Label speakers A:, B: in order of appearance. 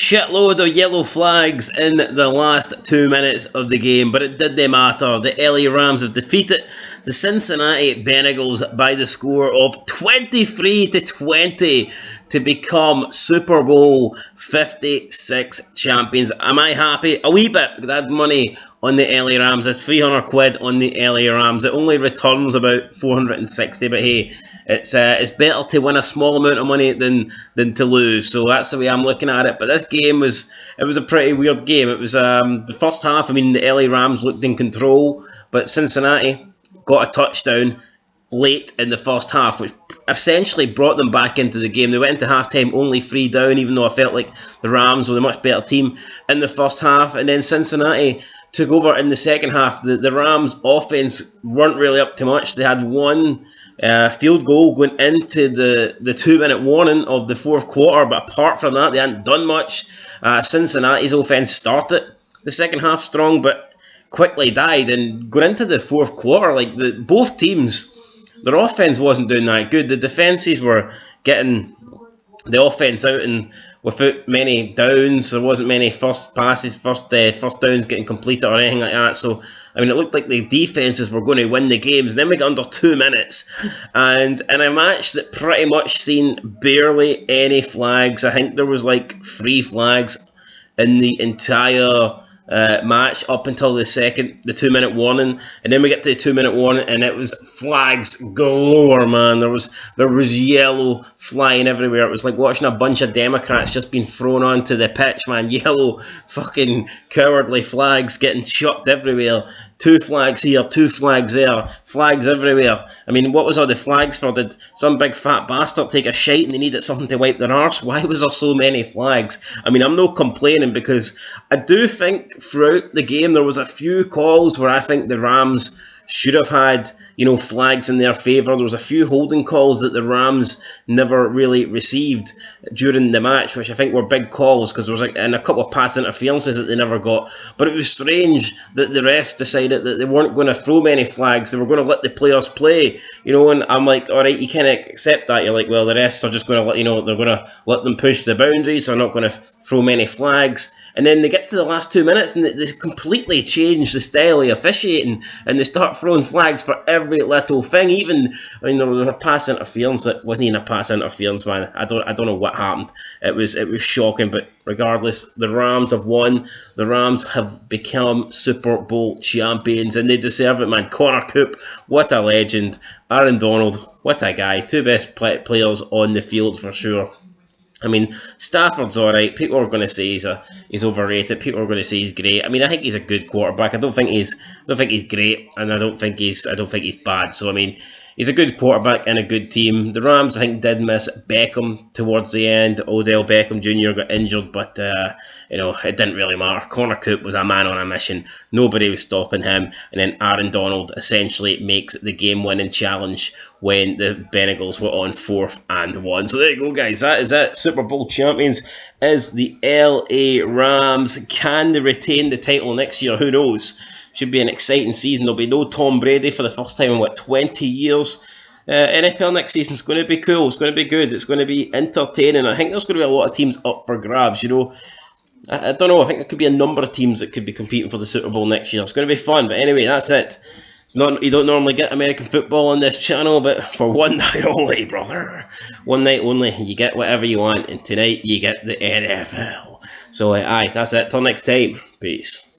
A: shitload of yellow flags in the last 2 minutes of the game, but it didn't matter. The LA Rams have defeated the Cincinnati Bengals by the score of 23-20 to become Super Bowl 56 champions. Am I happy? A wee bit, because I had money on the LA Rams. It's 300 quid on the LA Rams. It only returns about 460, but hey, it's better to win a small amount of money than to lose. So that's the way I'm looking at it. But this game was a pretty weird game. It was the first half. I mean, the LA Rams looked in control, but Cincinnati got a touchdown late in the first half, which essentially brought them back into the game. They went into halftime only 3 down, even though I felt like the Rams were a much better team in the first half. And then Cincinnati took over in the second half. The Rams' offense weren't really up to much. They had one field goal going into the 2-minute warning of the fourth quarter, but apart from that, they hadn't done much. Cincinnati's offense started the second half strong, but quickly died. And going into the fourth quarter, both teams, their offense wasn't doing that good. The defenses were getting the offense out and without many downs. There wasn't many first passes, first downs getting completed or anything like that. So, I mean, it looked like the defenses were going to win the games. And then we got under 2 minutes. And in a match that pretty much seen barely any flags. I think there was 3 flags in the entire match up until the 2-minute warning, and then we get to the 2-minute warning, and it was flags galore, man. There was yellow flying everywhere. It was like watching a bunch of Democrats just being thrown onto the pitch, man. Yellow fucking cowardly flags getting chucked everywhere. 2 flags here, 2 flags there, flags everywhere. I mean, what was all the flags for? Did some big fat bastard take a shite and they needed something to wipe their arse? Why was there so many flags? I mean, I'm not complaining, because I do think throughout the game there was a few calls where I think the Rams should have had, flags in their favour. There was a few holding calls that the Rams never really received during the match, which I think were big calls, because there was and a couple of pass interferences that they never got. But it was strange that the refs decided that they weren't going to throw many flags. They were going to let the players play, and I'm like, all right, you can't accept that. You're like, well, the refs are just going to let, they're going to let them push the boundaries. They're not going to throw many flags. And then they get to the last 2 minutes and they completely change the style of officiating, and they start throwing flags for every little thing. Even, there was a pass interference that wasn't even a pass interference, man. I don't know what happened. It was shocking, but regardless, the Rams have won. The Rams have become Super Bowl champions, and they deserve it, man. Connor Coop, what a legend. Aaron Donald, what a guy. 2 best players on the field for sure. I mean, Stafford's alright. People are going to say he's overrated. People are going to say he's great. I mean, I think he's a good quarterback. I don't think he's great, and I don't think he's bad. So I mean, he's a good quarterback and a good team. The Rams, I think, did miss Beckham towards the end. Odell Beckham Jr. got injured, but it didn't really matter. Connor Coop was a man on a mission. Nobody was stopping him. And then Aaron Donald essentially makes the game-winning challenge when the Bengals were on 4th and 1. So there you go, guys. That is it. Super Bowl champions is the LA Rams. Can they retain the title next year? Who knows? Should be an exciting season. There'll be no Tom Brady for the first time in 20 years. NFL next season is going to be cool. It's going to be good. It's going to be entertaining. I think there's going to be a lot of teams up for grabs. I don't know. I think there could be a number of teams that could be competing for the Super Bowl next year. It's going to be fun. But anyway, that's it. You don't normally get American football on this channel, but for one night only, brother. One night only. You get whatever you want. And tonight you get the NFL. So, that's it. Till next time. Peace.